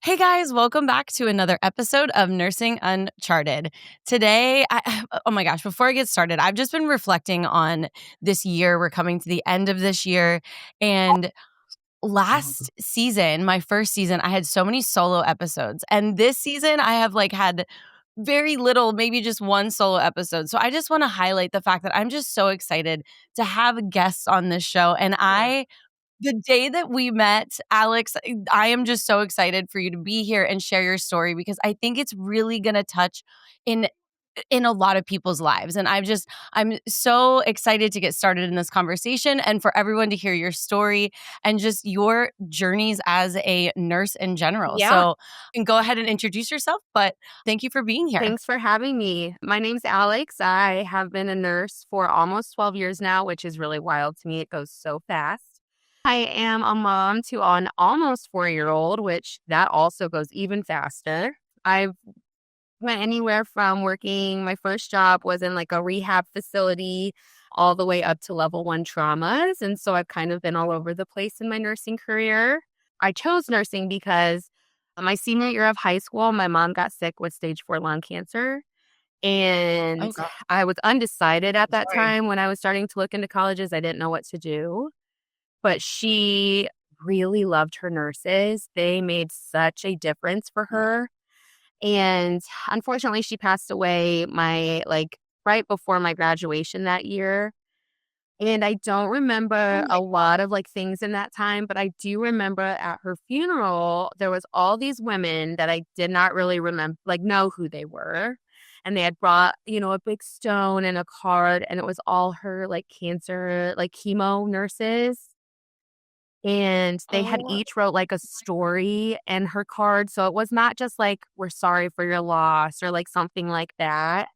Hey guys, welcome back to another episode of Nursing Uncharted. Today, oh my gosh, before I get started, I've just been reflecting on this year. We're coming to the end of this year. And last season, my first season, I had so many solo episodes. And this season, I have had very little, maybe just one solo episode. So I just want to highlight the fact that I'm just so excited to have guests on this show. And the day that we met, Alex, I am just so excited for you to be here and share your story because I think it's really going to touch in in a lot of people's lives. And I'm so excited to get started in this conversation and for everyone to hear your story and just your journeys as a nurse in general. Yeah, So, and go ahead and introduce yourself, but thank you for being here. thanks for having me. My name's Alex. I have been a nurse for almost 12 years now, which is really wild to me. It goes so fast. I am a mom to an almost 4-year-old, which that also goes even faster. I've went anywhere from working, my first job was in like a rehab facility all the way up to level 1 traumas. And so I've kind of been all over the place in my nursing career. I chose nursing because my senior year of high school, my mom got sick with stage 4 lung cancer. And Oh, God. I was undecided at that Sorry. time when I was starting to look into colleges. I didn't know what to do. But she really loved her nurses. They made such a difference for her. And unfortunately, she passed away right before my graduation that year. And I don't Oh, remember my a lot of things in that time, but I do remember at her funeral, there was all these women that I did not really remember, know who they were. And they had brought, a big stone and a card, and it was all her cancer, chemo nurses. And they had oh each wrote a story in her card. So it was not just we're sorry for your loss or something like that.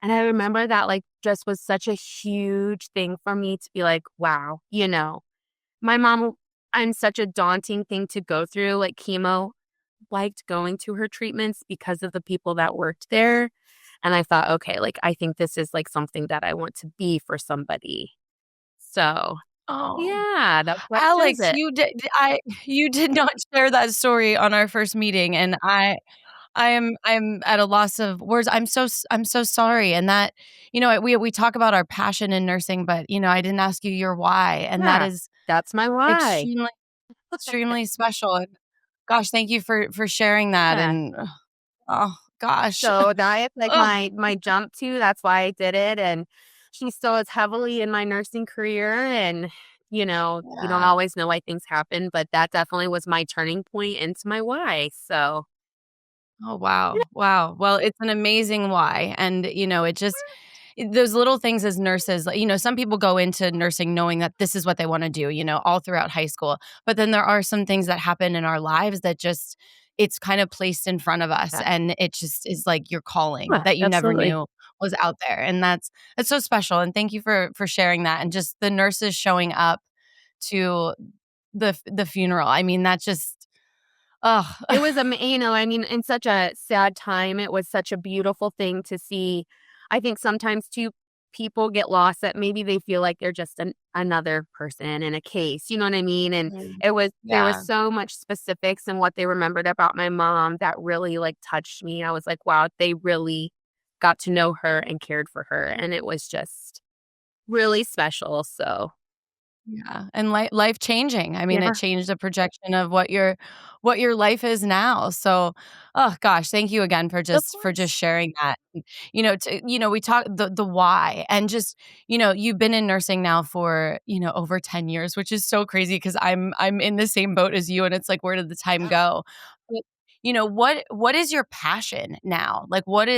And I remember that just was such a huge thing for me to be like, wow, my mom, I'm such a daunting thing to go through. Chemo liked going to her treatments because of the people that worked there. And I thought, okay, I think this is something that I want to be for somebody. So oh. yeah, that's why I chose Alex, it. you did not share that story on our first meeting, and I'm at a loss of words. I'm so sorry, and that we talk about our passion in nursing, but I didn't ask you your why, and that Yeah, is that's my why. extremely extremely special. And gosh, thank you for sharing that. Yeah. And oh gosh, So that is oh my jump to. That's why I did it. And she still is heavily in my nursing career. And, you don't yeah. always know why things happen, but that definitely was my turning point into my why. So Oh, wow. Wow. Well, it's an amazing why. And, it just, those little things as nurses, some people go into nursing knowing that this is what they want to do, all throughout high school. But then there are some things that happen in our lives that just, it's kind of placed in front of us. yeah, And it just is like your calling yeah, that you never absolutely. knew was out there. And that's so special. And thank you for sharing that. And just the nurses showing up to the funeral. I mean, that just, oh, It was, in such a sad time, it was such a beautiful thing to see. I think sometimes too, people get lost that maybe they feel like they're just another person in a case, you know what I mean? And there was yeah. so much specifics in what they remembered about my mom that really touched me. I was like, wow, they really got to know her and cared for her. And it was just really special. So Yeah, and life changing. I mean, it yeah, changed the projection of what your life is now. So, oh gosh, thank you again for of just course. sharing that. We talk the why and just, you've been in nursing now for, over 10 years, which is so crazy because I'm in the same boat as you and it's like where did the time go? But, what is your passion now? Like what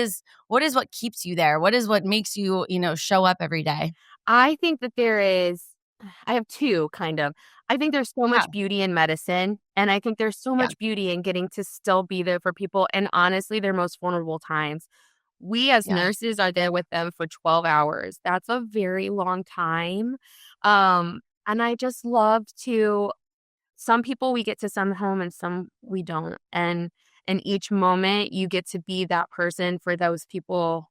keeps you there? What is what makes you, show up every day? I think that I have 2 kind of. I think there's so Yeah. much beauty in medicine, and I think there's so Yeah. much beauty in getting to still be there for people, and honestly, their most vulnerable times. We as Yeah. nurses are there with them for 12 hours. That's a very long time. And I just love to some people we get to send home and some we don't. And in each moment, you get to be that person for those people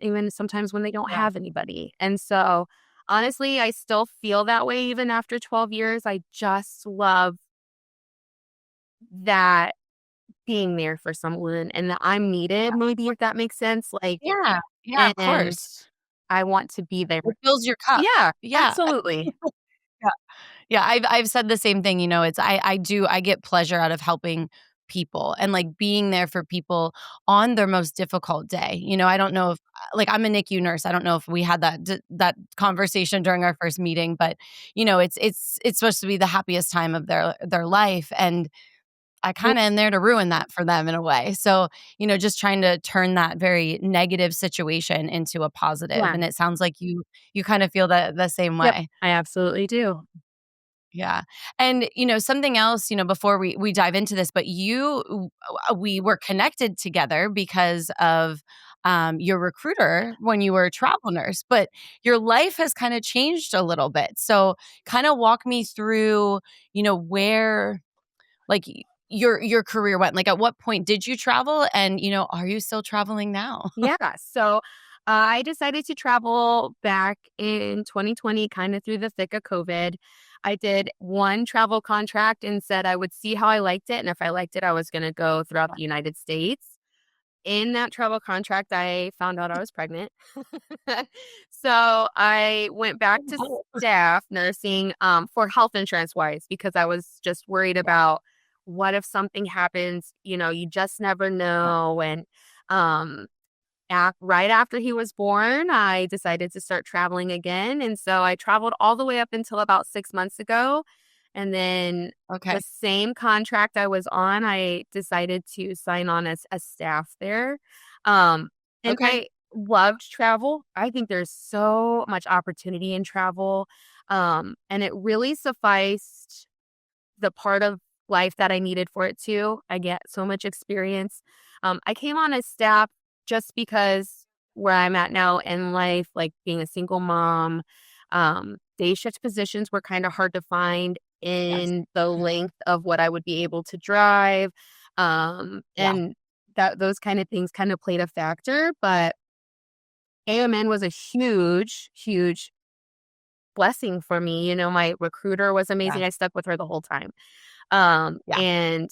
even sometimes when they don't Yeah. have anybody. And so, honestly, I still feel that way even after 12 years. I just love that being there for someone and that I'm needed, maybe if that makes sense. Like, Yeah, yeah, of and course. I want to be there. It fills your cup. Yeah, Yeah, absolutely. yeah. Yeah, I've said the same thing, it's I get pleasure out of helping people and, like, being there for people on their most difficult day, I don't know if like, I'm a NICU nurse, I don't know if we had that conversation during our first meeting, but, it's supposed to be the happiest time of their life, and I Yeah, kinda am there to ruin that for them in a way, so, just trying to turn that very negative situation into a positive, yeah. and it sounds like you kinda feel the same Yep, way. I absolutely do. Yeah. And, something else, before we dive into this, but we were connected together because of your recruiter when you were a travel nurse, but your life has kind of changed a little bit. So, kind of walk me through, where like your career went. Like, at what point did you travel? And, are you still traveling now? Yeah. So I decided to travel back in 2020, kind of through the thick of COVID. I did one travel contract and said I would see how I liked it. And if I liked it, I was going to go throughout the United States. In that travel contract, I found out I was pregnant. So I went back to Oh, staff nursing for health insurance wise because I was just worried yeah, about what if something happens, you just never yeah. know. And um, right after he was born, I decided to start traveling again, and so I traveled all the way up until about 6 months ago, and then the Okay. same contract I was on, I decided to sign on as a staff there, and Okay. I loved travel. I think there's so much opportunity in travel, and it really sufficed the part of life that I needed for it to. I get so much experience. I came on as staff just because where I'm at now in life, like being a single mom, day shift positions were kind of hard to find Yes. in the length of what I would be able to drive. Yeah. And that those kind of things kind of played a factor. But AMN was a huge, huge blessing for me. My recruiter was Yeah. amazing. I stuck with her the whole time. Yeah. And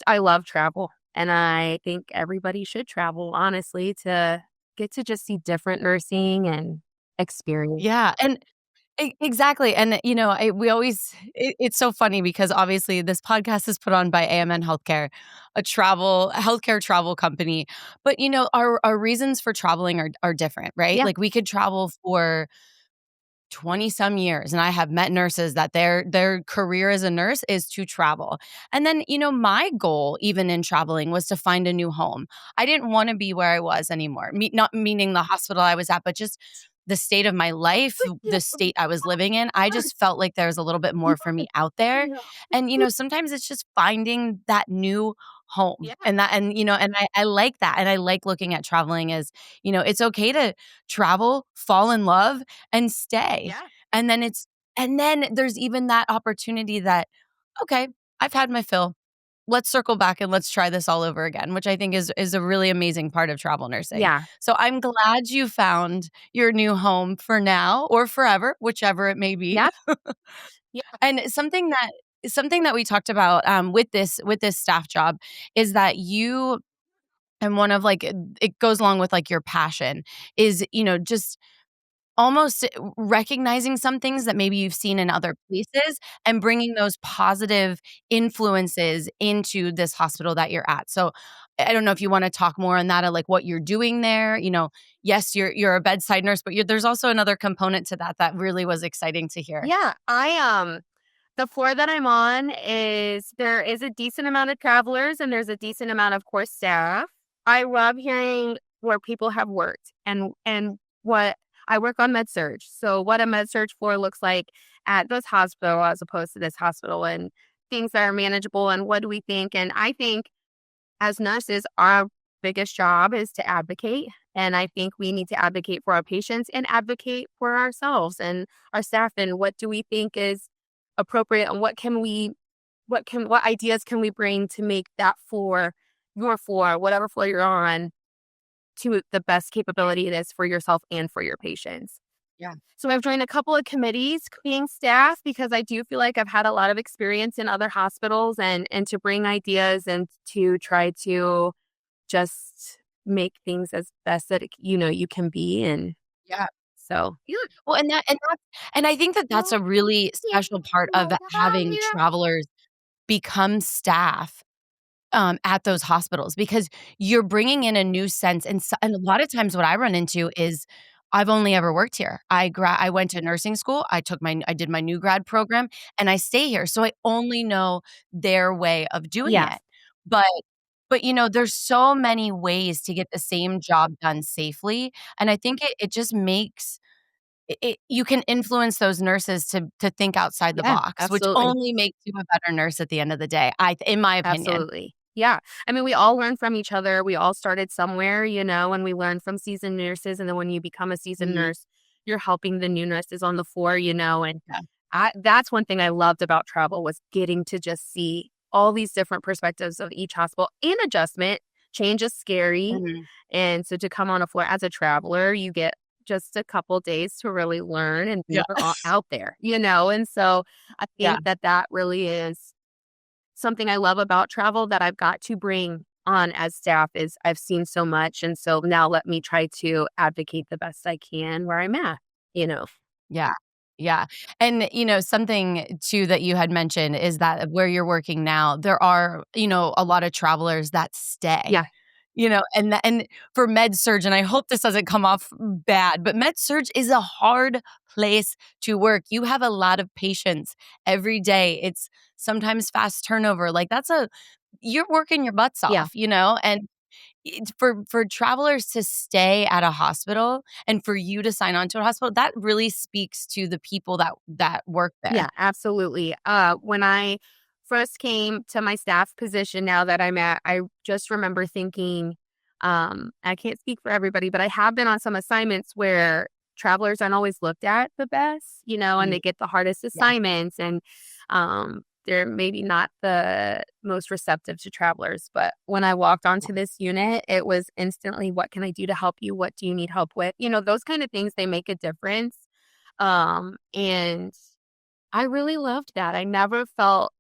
I love travel, and I think everybody should travel, honestly, to get to just see different nursing and experience. Yeah. And exactly, and, we always it's so funny because obviously this podcast is put on by AMN Healthcare, a healthcare travel company, but, our reasons for traveling are different, right? Yeah, Like, we could travel for 20 some years, and I have met nurses that their career as a nurse is to travel. And then, my goal even in traveling was to find a new home. I didn't wanna be where I was anymore, not meaning the hospital I was at, but just the state of my life, the state I was living in. I just felt like there was a little bit more for me out there. And, sometimes it's just finding that new home, yeah, and I like that, and I like looking at traveling as, it's okay to travel, fall in love, and stay. yeah, And then there's even that opportunity that, "Okay, I've had my fill. Let's circle back and let's try this all over again," which I think is a really amazing part of travel nursing. yeah, So I'm glad you found your new home for now or forever, whichever it may be. yeah, yeah, And something that we talked about, with this staff job is that you and one of, like, it goes along with, like, your passion is, just almost recognizing some things that maybe you've seen in other places and bringing those positive influences into this hospital that you're at. So, I don't know if you wanna talk more on that, or, like, what you're doing there, yes, you're a bedside nurse, but there's also another component to that that really was exciting to hear. yeah. The floor that I'm on there is a decent amount of travelers and there's a decent amount of course staff. I love hearing where people have worked and what I work on med surge. So what a med surge floor looks like at this hospital as opposed to this hospital and things that are manageable and what do we think? And I think as nurses, our biggest job is to advocate. And I think we need to advocate for our patients and advocate for ourselves and our staff. And what do we think is appropriate? And what ideas can we bring to make that floor, your floor, whatever floor you're on, to the best capability it is for yourself and for your patients? Yeah. So I've joined a couple of committees being staff because I do feel like I've had a lot of experience in other hospitals and to bring ideas and to try to just make things as best that you can be. And Yeah. so yeah. Well, and I think that that's a really special part of having travelers become staff at those hospitals because you're bringing in a new sense, and a lot of times what I run into is I've only ever worked here. I went to nursing school, I did my new grad program, and I stay here, so I only know their way of doing Yes. it. But there's so many ways to get the same job done safely, and I think it just makes you can influence those nurses to think outside the Yeah, box, which absolutely. only makes you a better nurse at the end of the day, in my opinion. Absolutely. Yeah. I mean, we all learn from each other. We all started somewhere, and we learn from seasoned nurses. And then when you become a seasoned Mhm. nurse, you're helping the new nurses on the floor. And Yeah. that's one thing I loved about travel was getting to just see all these different perspectives of each hospital and adjustment. Change is scary. Mhm. And so to come on a floor as a traveler, you get just a couple days to really learn and Yeah. you're out there. And so I Yeah. think that that really is something I love about travel that I've got to bring on as staff is I've seen so much. And so now let me try to advocate the best I can where I'm at. Yeah. Yeah. And, something too that you had mentioned is that where you're working now, there are, a lot of travelers that stay. Yeah. And for med surg, and I hope this doesn't come off bad, but med surg is a hard place to work. You have a lot of patients every day. It's sometimes fast turnover. Like you're working your butts Yeah. off, and for travelers to stay at a hospital and for you to sign on to a hospital, that really speaks to the people that work there. Yeah, absolutely. When I first came to my staff position now that I'm at, I just remember thinking, I can't speak for everybody, but I have been on some assignments where travelers aren't always looked at the best, and Mm, they get the hardest yeah, assignments and they're maybe not the most receptive to travelers. But when I walked onto this unit, it was instantly, what can I do to help you? What do you need help with? Those kind of things, they make a difference. And I really loved that. I never felt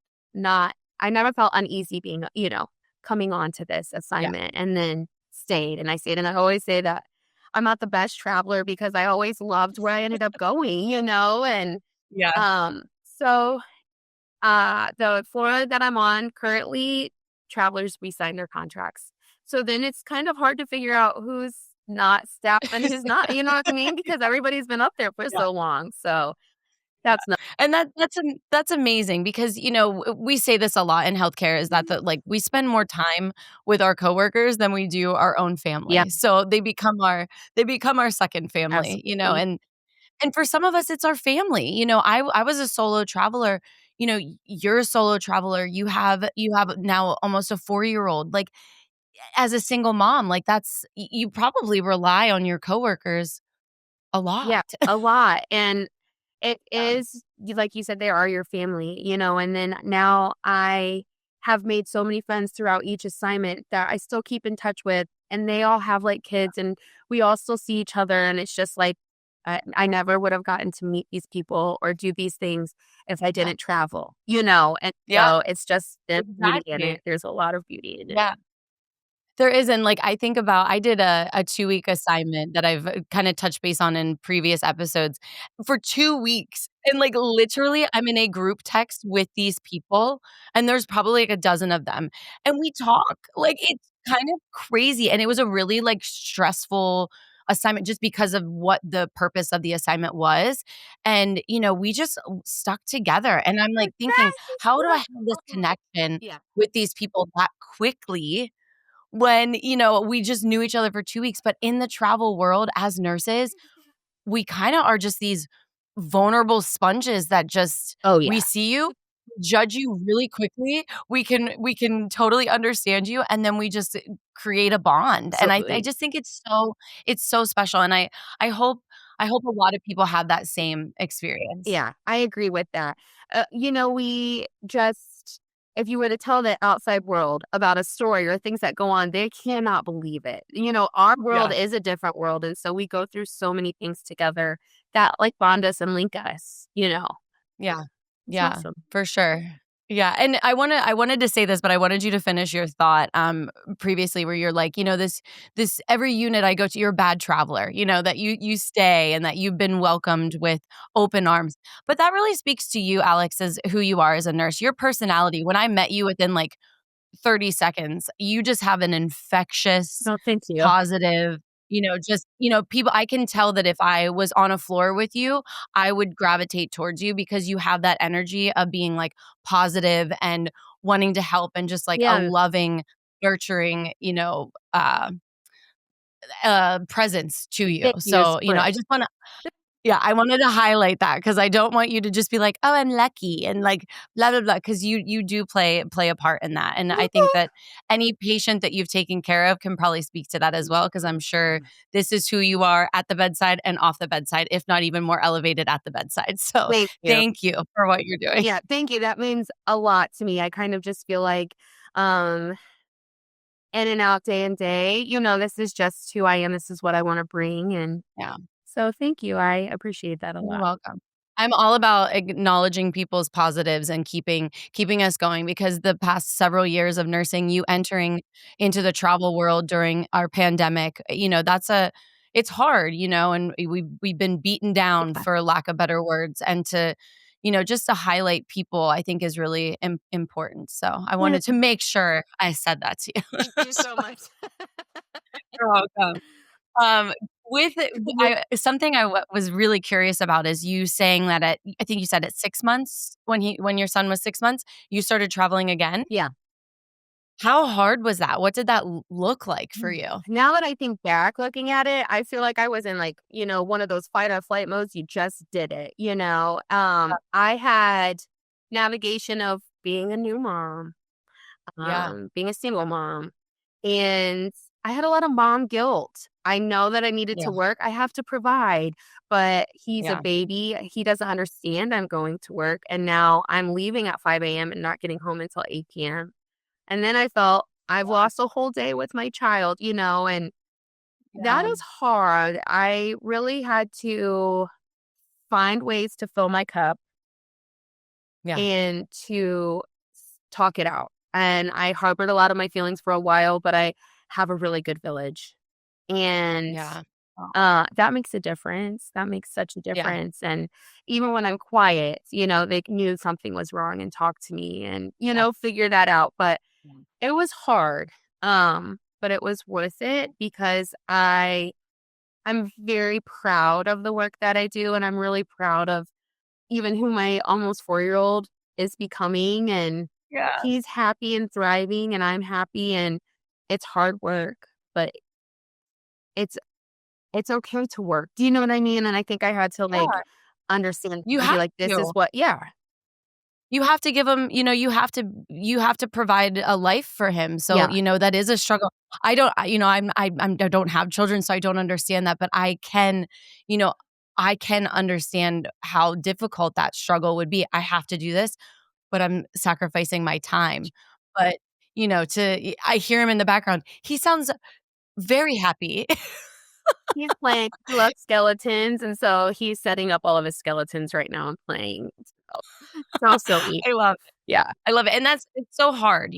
uneasy being, coming on to this yeah, assignment and then stayed and I stayed. And I always say that I'm not the best traveler because I always loved where I ended up going. And yeah, so the floor that I'm on currently, travelers re-sign their contracts. So then it's kind of hard to figure out who's not staff and who's not, you know what I mean? Because everybody's been up there for yeah. so long. So that's not And that's amazing because, we say this a lot in healthcare is that like, we spend more time with our coworkers than we do our own yeah. family. So they become our second family, Absolutely. and for some of us, it's our family. I was a solo traveler. You're a solo traveler. You have now almost a 4-year-old. Like, as a single mom, like, you probably rely on your coworkers a Yeah, lot. a lot, and it Yeah, is like you said, they are your family, and then now I have made so many friends throughout each assignment that I still keep in touch with, and they all have, like, kids, and we all still see each other, and it's just like, I never would have gotten to meet these people or do these things if I yeah, didn't travel, and yeah, so it's just the beauty in exactly. it. There's a lot of beauty in it. Yeah. There isn't, like, I think about I did a 2-week assignment that I've, kinda touched base on in previous episodes for 2 weeks, and, like, literally, I'm in a group text with these people, and there's probably, like, a dozen of them, and we talk, like, it's kind of crazy, and it was a really, like, stressful assignment just because of what the purpose of the assignment was, and, we just stuck together, and I'm, like, thinking, "How do I have this connection Yeah. with these people that quickly when, we just knew each other for 2 weeks, but in the travel world as nurses, we kinda are just these vulnerable sponges that just Oh, we yeah. see you, judge you really quickly, we can totally understand you, and then we just, create a bond, and I Absolutely. just think it's so special, and I hope a lot of people have that same experience. Yeah, I agree with that. We just, if you were to tell the outside world about a story or things that go on, they cannot believe it. Our world Yeah, is a different world. And so we go through so many things together that like bond us and link us, Yeah. It's Yeah, awesome. for sure. Yeah, and I wanted to say this, but I wanted you to finish your thought, previously where you're like, this every unit I go to, you're a bad traveler, that you stay and that you've been welcomed with open arms. But that really speaks to you, Alex, as who you are as a nurse. Your personality, when I met you within, like, 30 seconds. You just have an infectious, No, thank you. positive, people I can tell that if I was on a floor with you, I would gravitate towards you because you have that energy of being, like, positive and wanting to help and just, like, a Yeah, loving, nurturing, presence to you. thank you So, so much. I just wanna yeah, I wanted to highlight that because I don't want you to just be like, "Oh, I'm lucky," and, like, blah, blah, blah, because you do play a part in that, and I think that any patient that you've taken care of can probably speak to that as well. Because 'cause I'm sure this is who you are at the bedside and off the bedside, if not even more elevated at the bedside, so Thank you. thank you for what you're doing. Yeah, thank you. That means a lot to me. I kind of just feel like, um, in and out day and day, this is just who I am. This is what I want to bring. And Yeah. so thank you. I appreciate that a You're lot. welcome. I'm all about acknowledging people's positives and keeping us going because the past several years of nursing, you entering into the travel world during our pandemic, it's hard, and we've been beaten down Yeah. for lack of better words, and just to highlight people, I think is really important. So I Yeah, wanted to make sure I said that to you. thank you so much. You're welcome. Um, with it I something was really curious about is you saying that I think you said at 6 months when your son was 6 months, you started traveling again? Yeah. How hard was that? What did that look like for Mm. you? Now that I think back looking at it, I feel like I was in like, one of those fight or flight modes. You just did it. I had navigation of being a new mom, Yeah, being a single mom, and I had a lot of mom guilt. I know that I needed yeah, to work. I have to provide, but he's a yeah, baby. He doesn't understand I'm going to work. And now I'm leaving at 5 a.m. and not getting home until 8 p.m. And then I felt I've lost a whole day with my child, and that yeah, is hard. I really had to find ways to fill my cup yeah, and to talk it out. And I harbored a lot of my feelings for a while, but I have a really good village. And yeah. Oh, that makes a difference. That makes such a yeah, difference. And even when I'm quiet, they knew something was wrong and talked to me and, yeah, figure that out. But yeah, it was hard. But it was worth it because I'm very proud of the work that I do. And I'm really proud of even who my almost 4-year-old is becoming. And yeah, he's happy and thriving and I'm happy. And it's hard work, but it's it's okay to work. Do you know what I mean? And I think I had to, like, yeah. understand You and be have like, "This is to. what." Yeah. You have to give him, you have to provide a life for him, so, Yeah. that is a struggle. I don't I you know, I don't have children, so I don't understand that, but you know, I can understand how difficult that struggle would be. I have to do this, but I'm sacrificing my time. But, I hear him in the background. He sounds very happy. He's playing he loves skeletons, and so he's setting up all of his skeletons right now and playing. So silly. I love Yeah. I love it, and it's so hard,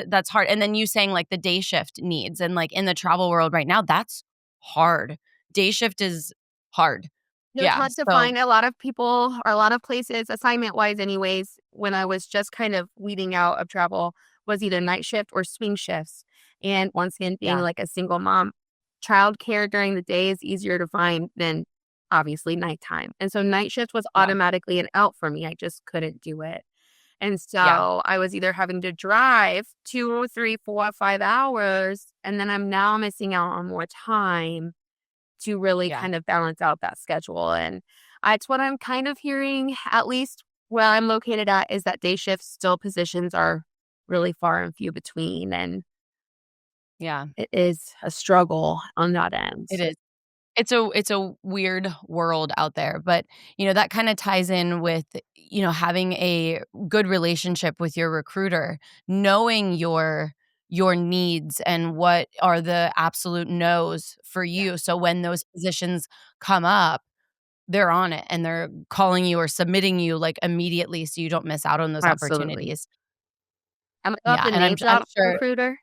that's hard, and then you saying, like, the day shift needs and, like, in the travel world right now, that's hard. Day shift is hard. It was Yeah, hard to so find a lot of people or a lot of places, assignment-wise anyways, when I was just kind of weeding out of travel, was either night shift or swing shifts. And once again, being yeah, like a single mom, childcare during the day is easier to find than obviously nighttime. And so night shift was yeah, automatically an out for me. I just couldn't do it. And yeah, so I was either having to drive 2 or 3, 4, 5 hours, and then I'm now missing out on more time to really yeah, kind of balance out that schedule. And it's what I'm kind of hearing, at least where I'm located at, is that day shift still positions are really far and few between. And yeah, it is a struggle on that end. it is. It's a weird world out there, but, that kinda ties in with, having a good relationship with your recruiter, knowing your needs and what are the absolute no's for Yeah. you, so when those positions come up, they're on it and they're calling you or submitting you, like, immediately so you don't miss out on those Absolutely. opportunities. Am I allowed Yeah, to and name I'm drop a sure recruiter?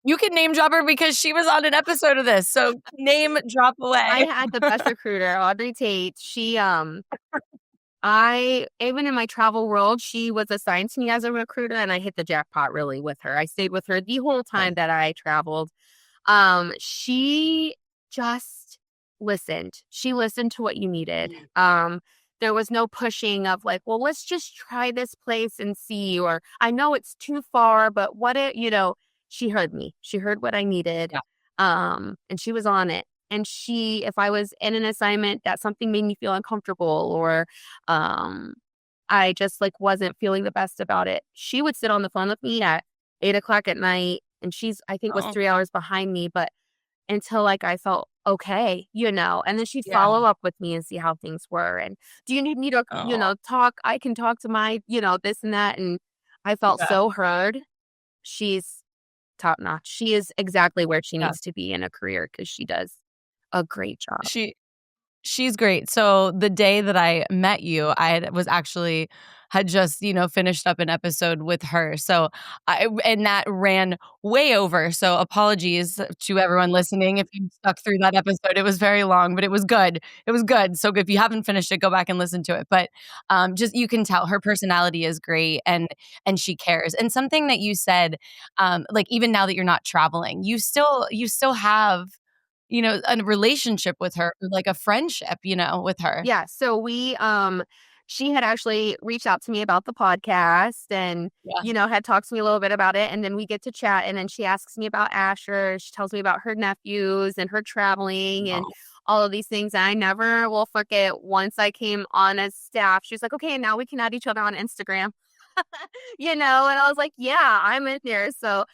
you can name drop her because she was on an episode of this, so name drop I away. had the best recruiter, Audrey Tate. I even in my travel world, she was assigned to me as a recruiter, and I hit the jackpot really with her. I stayed with her the whole time that I traveled. She just listened. She listened to what you needed. There was no pushing of like, well, let's just try this place and see, or I know it's too far, but she heard me. She heard what I needed. Yeah. And she was on it. And if I was in an assignment that something made me feel uncomfortable or um I just like wasn't feeling the best about it, she would sit on the phone with me at 8 o'clock at night, and I think was Oh, 3 hours behind me, but until like I felt okay, and then she'd yeah. follow up with me and see how things were. And do you need me to, Oh, talk? I can talk to my, this and that. And I felt yeah, so heard. She's top notch. She is exactly where she yeah. needs to be in a career because she does a great job. She She's great. So the day that I met you, had just, finished up an episode with her. So and that ran way over. So apologies to everyone listening if you stuck through that episode. It was very long, but it was good. It was good. So if you haven't finished it, go back and listen to it. But just you can tell her personality is great and she cares. And something that you said, like even now that you're not traveling, you still have a relationship with her, like a friendship, with her. Yeah, so she had actually reached out to me about the podcast and, Yeah. had talked to me a little bit about it, and then we get to chat, and then she asks me about Asher, she tells me about her nephews and her traveling and Oh, all of these things. I never will forget once I came on as staff, she was like, "Okay, now we can add each other on Instagram." And I was like, "Yeah, I'm in there." So,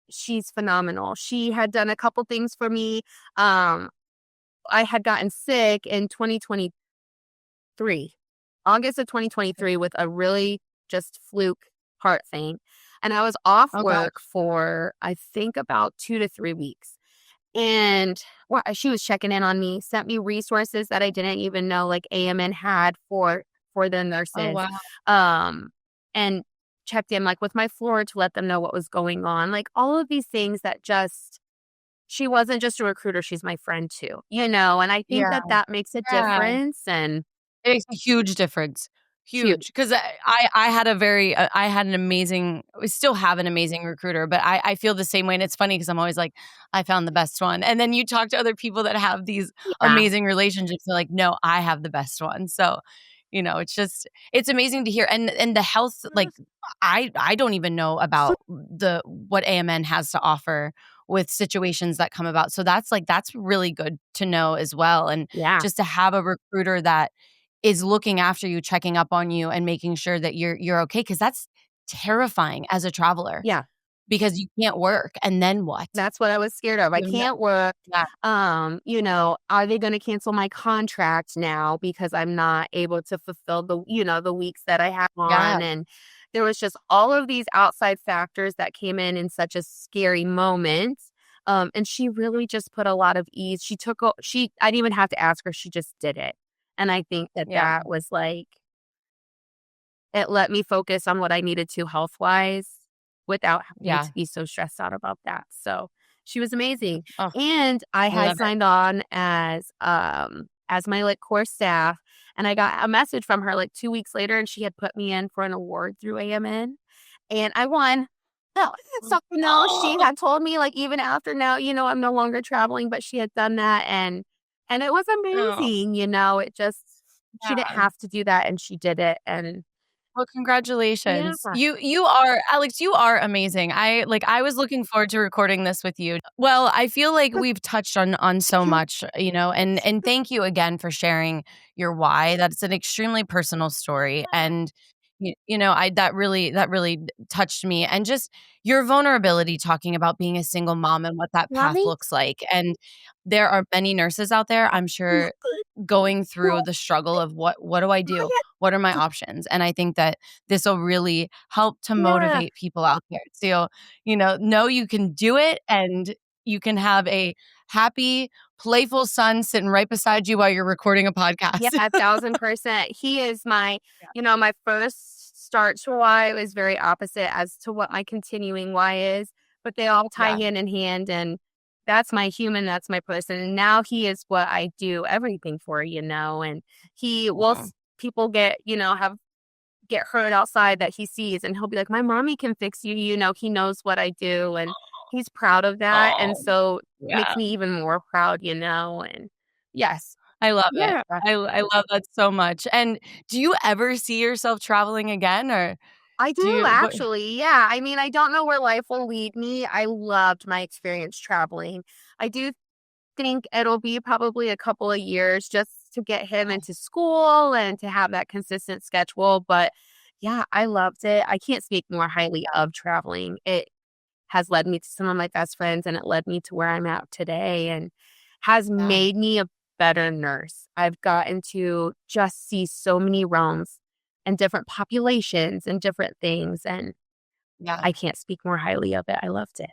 she's phenomenal. She had done a couple things for me. Um, I had gotten sick in 2023, August of 2023, with a really just fluke heart thing. And I was off oh gosh. work for, I think, about 2 to 3 weeks. And she was checking in on me, sent me resources that I didn't even know like AMN had for the Oh, nurses. wow. Um, and checked in like with my floor to let them know what was going on. Like all of these things that just she wasn't just a recruiter, she's my friend too, and I think Yeah, that makes a yeah. difference and It makes a huge difference. huge. Huge, 'cause I had an amazing we still have an amazing recruiter, but I feel the same way, and it's funny because 'cause I'm always like, "I found the best one," and then you talk to other people that have these Yeah, amazing relationships, they're like, "No, I have the best one." So, it's amazing to hear, and the health, like, I don't even know about what AMN has to offer with situations that come about, so that's really good to know as well, and yeah, just to have a recruiter that is looking after you, checking up on you, and making sure that you're okay. Because that's terrifying as a traveler, yeah. because you can't work, and then what? That's what I was scared of. I You have no can't work. Yeah, Are they gonna cancel my contract now because I'm not able to fulfill the weeks that I have yeah, on? And there was just all of these outside factors that came in such a scary moment. And she really just put a lot of ease. I didn't even have to ask her. She just did it. And I think that yeah, that was like, it let me focus on what I needed to health-wise without having yeah. to be so stressed out about that. So, she was amazing. Oh, And I I had love it. signed on as my, like, core staff, and I got a message from her, like, 2 weeks later, and she had put me in for an award through AMN, and I won. No, so, she Oh, had told me, like, even after now, I'm no longer traveling, but she had done that, and it was oh, amazing, it just she didn't yeah. have to do that, and she did it, and Well, yeah. congratulations. You are Alex, you are amazing. I was looking forward to recording this with you. Well, I feel like we've touched on so much, and thank you again for sharing your why. That's an extremely personal story, and I that really touched me, and just your vulnerability talking about being a single mom and what that path Mommy? looks like. And there are many nurses out there, I'm sure, going through the struggle of what do I do? What are my options? And I think that this will really help to Yeah. motivate people out there to, know you can do it, and you can have a happy, playful son sitting right beside you while you're recording a Yeah, podcast. 1,000%. He is my, Yeah. my first start to why was very opposite as to what my continuing why is, but they all tie Yeah. hand in hand. And that's my human, that's my person. And now he is what I do everything for, and he will, Aw. people get hurt outside that he sees, and he'll be like, my mommy can fix you. He knows what I do, and he's proud of that. And Oh, so yeah. makes me even more proud, and yes. I love it. Yeah. I love that so much. And do you ever see yourself traveling again, or I do do you what actually. Yeah. I mean, I don't know where life will lead me. I loved my experience traveling. I do think it'll be probably a couple of years just to get him into school and to have that consistent schedule. But yeah, I loved it. I can't speak more highly of traveling. It has led me to some of my best friends, and it led me to where I'm at today, and has Yeah, made me a better nurse. I've gotten to just see so many realms and different populations and different things. And yeah. I can't speak more highly of it. I loved it.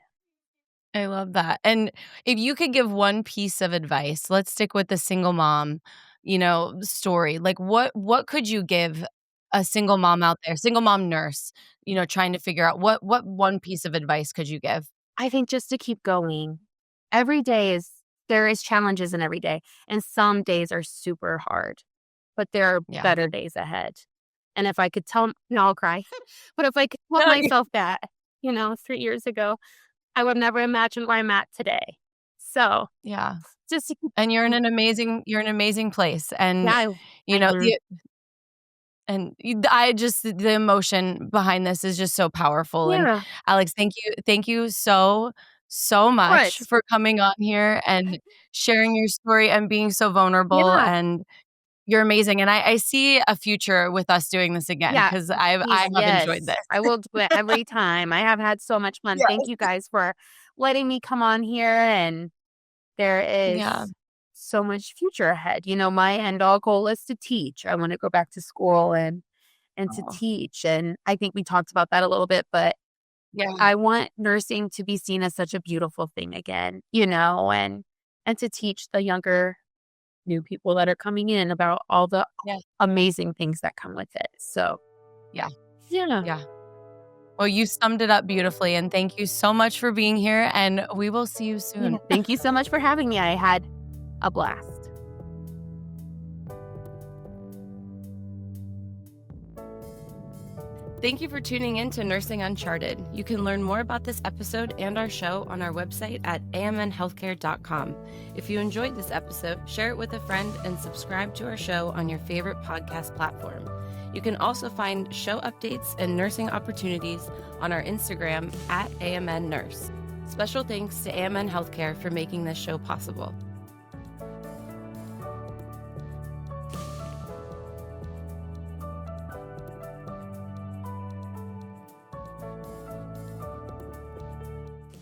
I love that. And if you could give one piece of advice, let's stick with the single mom, story. Like what could you give a single mom out there, single mom nurse, trying to figure out what one piece of advice could you give? I think just to keep going. Every day there is challenges in every day, and some days are super hard, but there are Yeah. better days ahead. And if I could tell, no, I'll cry. But if I could tell No, myself that, 3 years ago, I would never imagine where I'm at today. So yeah. just to keep, And you're an amazing place. And yeah, you I know, learned. the and I just the emotion behind this is just so powerful. And Yeah, of Alex, thank you so, so much course. for coming on here and sharing your story and being so vulnerable, Yeah, and you're amazing. And I see a future with us doing this again yeah. because I Please, have enjoyed yes. this. I will do it every time. I have had so much fun. Yeah. Thank you guys for letting me come on here, and there Yeah. is so much future ahead. My end all goal is to teach. I want to go back to school and to Oh, teach. And I think we talked about that a little bit, but yeah. I want nursing to be seen as such a beautiful thing again, and to teach the younger new people that are coming in about all the Yeah. amazing things that come with it. So, Yeah. yeah. Yeah. Well, you summed it up beautifully, and thank you so much for being here, and we will see you Yeah. soon. Thank you so much for having me. I had a blast. Thank you for tuning in to Nursing Uncharted. You can learn more about this episode and our show on our website at amnhealthcare.com. If you enjoyed this episode, share it with a friend and subscribe to our show on your favorite podcast platform. You can also find show updates and nursing opportunities on our Instagram at AMN Nurse. Special thanks to AMN Healthcare for making this show possible.